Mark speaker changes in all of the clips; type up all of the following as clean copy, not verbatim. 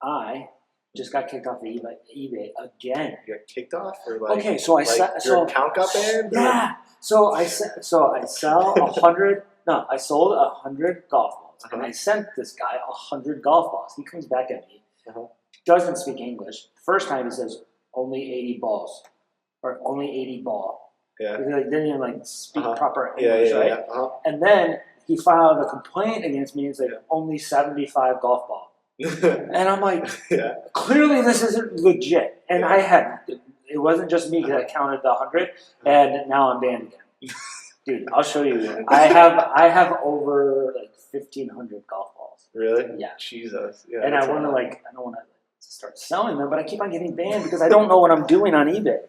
Speaker 1: I just got kicked off of eBay again.
Speaker 2: You got kicked off, or like
Speaker 1: Okay, so
Speaker 2: your account got banned?
Speaker 1: Yeah. So I sell 100. No, I sold 100 golf balls, and I sent this guy 100 golf balls. He comes back at me, doesn't speak English. First time he says only 80 balls, or only 80 ball.
Speaker 2: Yeah.
Speaker 1: He didn't even speak proper English, right?
Speaker 2: Yeah.
Speaker 1: And then he filed a complaint against me and said only 75 golf ball. And I'm like, clearly this isn't legit. And it wasn't just me that counted the 100, and now I'm banned again. Dude, I'll show you. I have over 1,500 golf balls.
Speaker 2: Really?
Speaker 1: Yeah.
Speaker 2: Jesus. Yeah.
Speaker 1: And I don't want to start selling them, but I keep on getting banned because I don't know what I'm doing on eBay.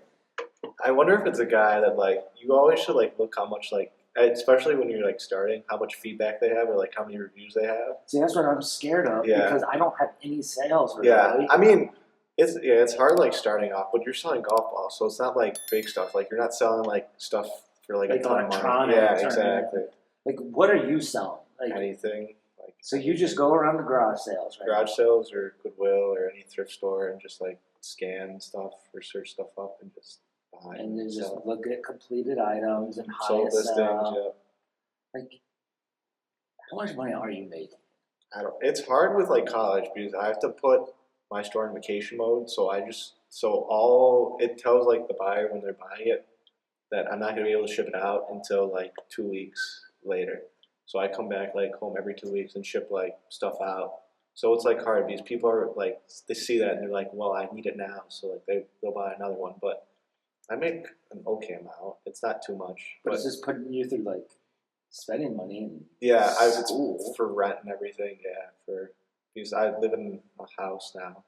Speaker 2: I wonder if it's a guy that you always should look how much especially when you're starting, how much feedback they have, or how many reviews they have.
Speaker 1: See, that's what I'm scared of because I don't have any sales. Really.
Speaker 2: Yeah, I mean, it's hard starting off, but you're selling golf balls, so it's not big stuff. You're not selling stuff for a ton of money. Yeah, exactly.
Speaker 1: What are you selling?
Speaker 2: Anything.
Speaker 1: So you just go around the garage sales, right?
Speaker 2: Garage sales or Goodwill or any thrift store and just scan stuff or search stuff up and just.
Speaker 1: And then just look at completed items and
Speaker 2: sold listings.
Speaker 1: Yeah. How much money are you making?
Speaker 2: It's hard with college because I have to put my store in vacation mode. So it tells the buyer when they're buying it that I'm not gonna be able to ship it out until 2 weeks later. So I come back home every 2 weeks and ship stuff out. So it's hard because people are they see that and they're like, well, I need it now, so they'll buy another one, but. I make an okay amount. It's not too much.
Speaker 1: But it's just putting you through spending money and
Speaker 2: it's for rent and everything. Yeah, because I live in a house now.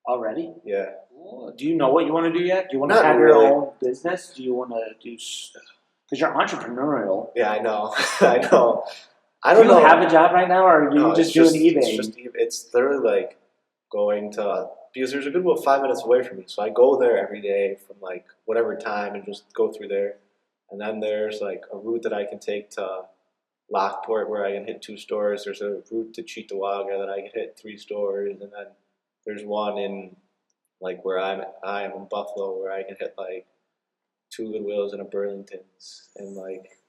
Speaker 1: Already?
Speaker 2: Yeah.
Speaker 1: Oh, do you know what you want to do yet? Do you want to have your own business? Do you want to do? Because you're entrepreneurial.
Speaker 2: Yeah, I know. I know. I don't know.
Speaker 1: Do you have a job right now, or are you just doing eBay?
Speaker 2: It's literally going to. Because there's a Goodwill 5 minutes away from me, so I go there every day from whatever time and just go through there. And then there's a route that I can take to Lockport where I can hit 2 stores. There's a route to Cheektowaga that I can hit 3 stores, and then there's one in where I am in Buffalo where I can hit 2 Goodwills and a Burlington's, and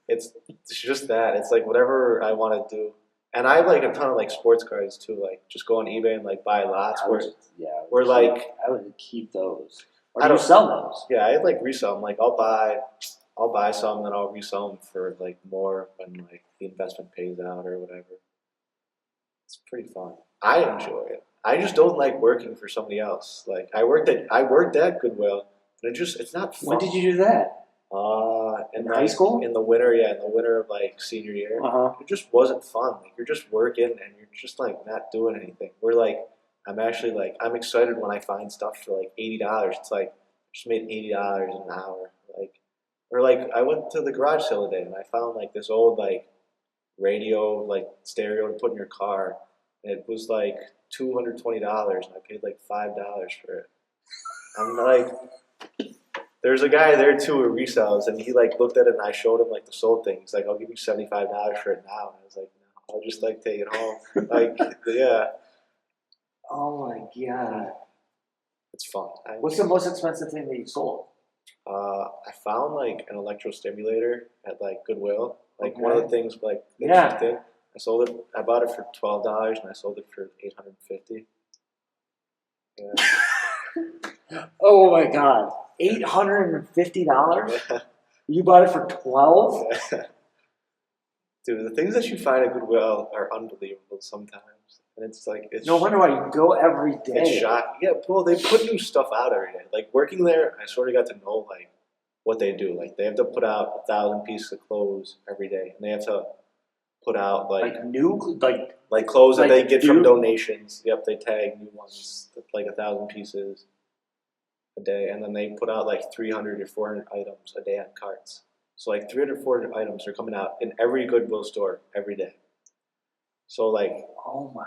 Speaker 2: it's just that it's whatever I want to do. And I have a ton of sports cards too. Just go on eBay and buy lots. I
Speaker 1: would keep those. Or do you sell those?
Speaker 2: Yeah, I resell them. I'll buy some and then I'll resell them for more when the investment pays out or whatever. It's pretty fun. I enjoy it. I just don't like working for somebody else. I worked at Goodwill, and it's not fun.
Speaker 1: When did you do that?
Speaker 2: In
Speaker 1: high school?
Speaker 2: In the winter, in the winter of senior year. It just wasn't fun. You're just working and you're just not doing anything. We're I'm actually I'm excited when I find stuff for $80. It's I just made $80 an hour. Or I went to the garage sale today and I found this old radio stereo to put in your car. And it was $220 and I paid $5 for it. I'm there's a guy there too who resells, and he looked at it, and I showed him the sold things. I'll give you $75 for it now. And I was no, I'll just take it home. Yeah.
Speaker 1: Oh my god.
Speaker 2: It's fun.
Speaker 1: What's the most expensive thing that you sold?
Speaker 2: I found an electrostimulator at Goodwill. One of the things thing. I sold it. I bought it for $12 and I sold it for $850. Yeah.
Speaker 1: Oh my god. $850?
Speaker 2: Yeah.
Speaker 1: You bought it for $12?
Speaker 2: Yeah. Dude, the things that you find at Goodwill are unbelievable sometimes. And it's
Speaker 1: no wonder why you go every day.
Speaker 2: It's shocking. Yeah, well, they put new stuff out every day. Working there, I sort of got to know what they do. They have to put out 1,000 pieces of clothes every day, and they have to put out
Speaker 1: new
Speaker 2: clothes that they get from donations. Yep, they tag new ones, 1,000 pieces a day, and then they put out 300 or 400 items a day on carts. So 300, 400 items are coming out in every Goodwill store every day. So
Speaker 1: oh my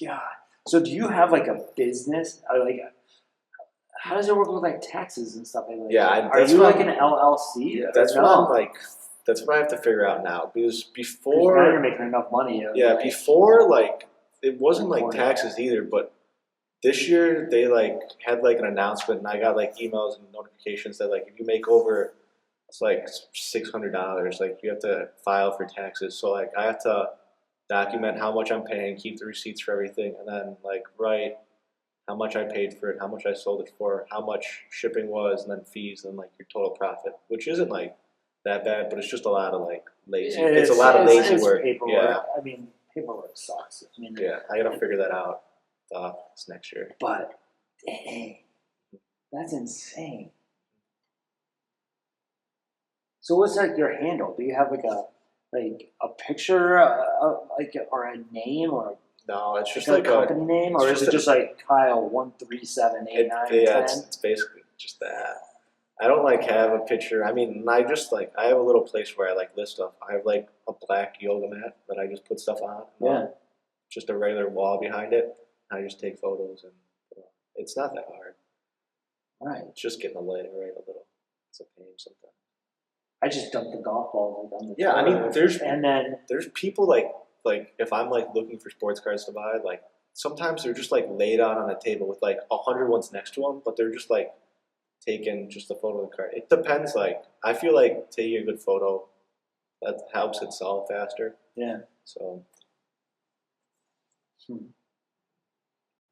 Speaker 1: god. So do you have a business? How does it work with taxes and stuff like that?
Speaker 2: Yeah,
Speaker 1: are you an LLC?
Speaker 2: Yeah, that's what that's what I have to figure out now, because before
Speaker 1: now you're making enough money.
Speaker 2: Yeah, before it wasn't taxes either, but This year they like had like an announcement, and I got like emails and notifications that like if you make over, it's like $600, like you have to file for taxes. So like I have to document how much I'm paying, keep the receipts for everything, and then like write how much I paid for it, how much I sold it for, how much shipping was, and then fees, and like your total profit, which isn't like that bad, but it's just a lot of like lazy. It's a lot of lazy work.
Speaker 1: Paperwork.
Speaker 2: Yeah.
Speaker 1: I mean, paperwork sucks. I mean,
Speaker 2: Yeah, I gotta figure that out this next year.
Speaker 1: But dang, that's insane. So what's like your handle? Do you have like a picture, like or a name or
Speaker 2: No, it's just
Speaker 1: like
Speaker 2: like
Speaker 1: a company name, or is it just like Kyle 1378910?
Speaker 2: Yeah, it's basically just that. I don't like have a picture. I mean, I just like I have a little place where I like list stuff. I have like a black yoga mat that I just put stuff on.
Speaker 1: Yeah.
Speaker 2: Just a regular wall behind it. I just take photos, and it's not that hard.
Speaker 1: Right.
Speaker 2: It's just getting the light right a little. It's a pain sometimes.
Speaker 1: I just dumped the golf balls on the
Speaker 2: Yeah, I mean,
Speaker 1: then
Speaker 2: there's people like if I'm like looking for sports cards to buy, like sometimes they're just like laid out on a table with like 100 ones next to them, but they're just like taking just a photo of the card. It depends. Like I feel like taking a good photo that helps it sell faster.
Speaker 1: Yeah.
Speaker 2: So.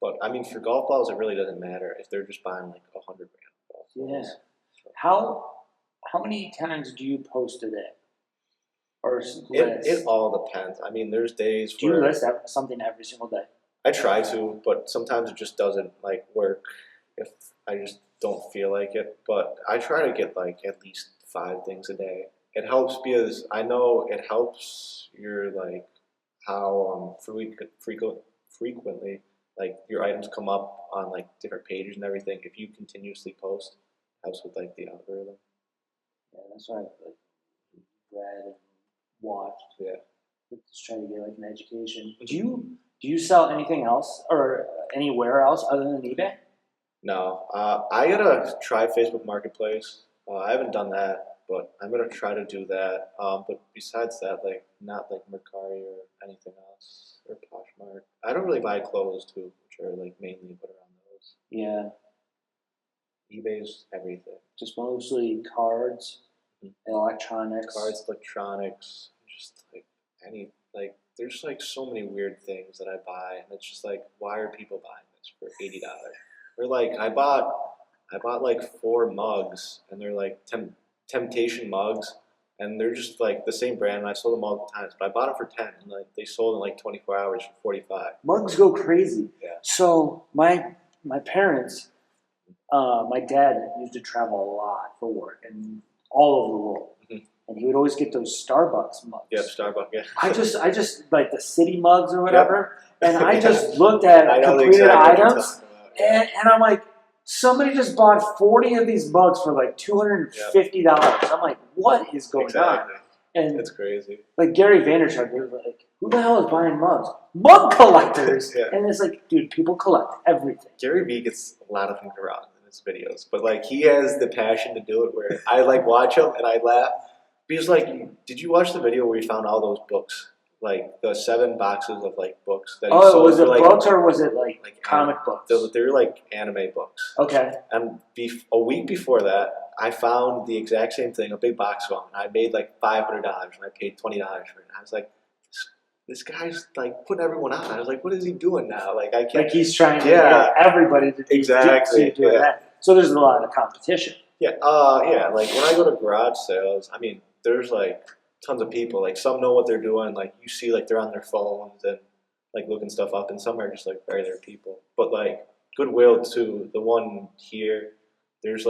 Speaker 2: But I mean, for golf balls, it really doesn't matter if they're just buying like 100 golf balls.
Speaker 1: Yeah. How many times do you post a day? Or list?
Speaker 2: It all depends. I mean, there's days
Speaker 1: do you list something every single day?
Speaker 2: I try to, but sometimes it just doesn't like work if I just don't feel like it. But I try to get like at least 5 things a day. It helps because I know it helps your like how frequently like your items come up on like different pages and everything. If you continuously post, it helps with like the algorithm.
Speaker 1: Yeah, that's what I've like read and watched.
Speaker 2: Yeah.
Speaker 1: Just trying to get like an education. Do you sell anything else or anywhere else other than eBay?
Speaker 2: No, I gotta try Facebook Marketplace. I haven't done that, but I'm gonna try to do that. But besides that, like not like Mercari or anything else or Poshmark. I don't really buy clothes too, which are like mainly put around those.
Speaker 1: Yeah.
Speaker 2: eBay's everything.
Speaker 1: Just mostly cards, electronics.
Speaker 2: Cards, electronics, just like there's like so many weird things that I buy, and it's just like, why are people buying this for $80? Or like I bought like 4 mugs, and they're like Temptation mugs, and they're just like the same brand. And I sold them all the times, but I bought them for 10, and like they sold in like 24 hours for 45.
Speaker 1: Mugs go crazy.
Speaker 2: Yeah.
Speaker 1: So my parents, my dad used to travel a lot for work and all over the world. And he would always get those Starbucks mugs.
Speaker 2: Yeah, Starbucks. Yeah.
Speaker 1: I just like the city mugs or whatever. Yep. And I just looked at completed items, and I'm like, somebody just bought 40 of these mugs for like $250. Yep. I'm like, what is going on? And
Speaker 2: it's crazy.
Speaker 1: Like Gary Vaynerchuk was like, who the hell is buying mugs? Mug collectors. Yeah. And it's like, dude, people collect everything.
Speaker 2: Gary Vee gets a lot of things wrong in his videos, but like he has the passion to do it. Where I like watch him and I laugh. Because like, did you watch the video where he found all those books, like the 7 boxes of like books that he sold?
Speaker 1: Was it
Speaker 2: like,
Speaker 1: books or was it like comic books?
Speaker 2: They're like anime books.
Speaker 1: Okay.
Speaker 2: And a week before that, I found the exact same thing, a big box of them, and I made like $500, and I paid $20 for it. And I was like, this guy's like putting everyone on. I was like, what is he doing now? Like I can't.
Speaker 1: Like he's trying to get everybody to do that. So there's a lot of competition.
Speaker 2: Yeah. Like when I go to garage sales, I mean, there's like tons of people. Like some know what they're doing. Like you see, like they're on their phones and like looking stuff up, and some are just like regular people. But like Goodwill too, the one here, there's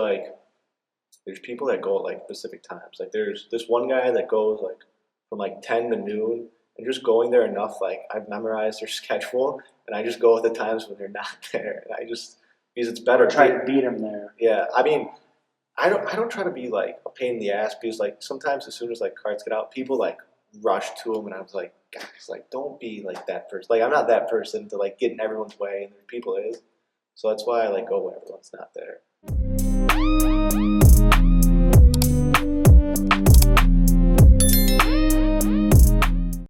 Speaker 2: people that go at like specific times. Like there's this one guy that goes like from like 10 to noon, and just going there enough. Like I've memorized their schedule, and I just go at the times when they're not there. And I just because it's better.
Speaker 1: Try to beat them there.
Speaker 2: Yeah, I mean. I don't try to be like a pain in the ass because like sometimes as soon as like cards get out, people like rush to them, and I was like, guys, like don't be like that person. Like I'm not that person to like get in everyone's way, and there people is. So that's why I like go when everyone's not there.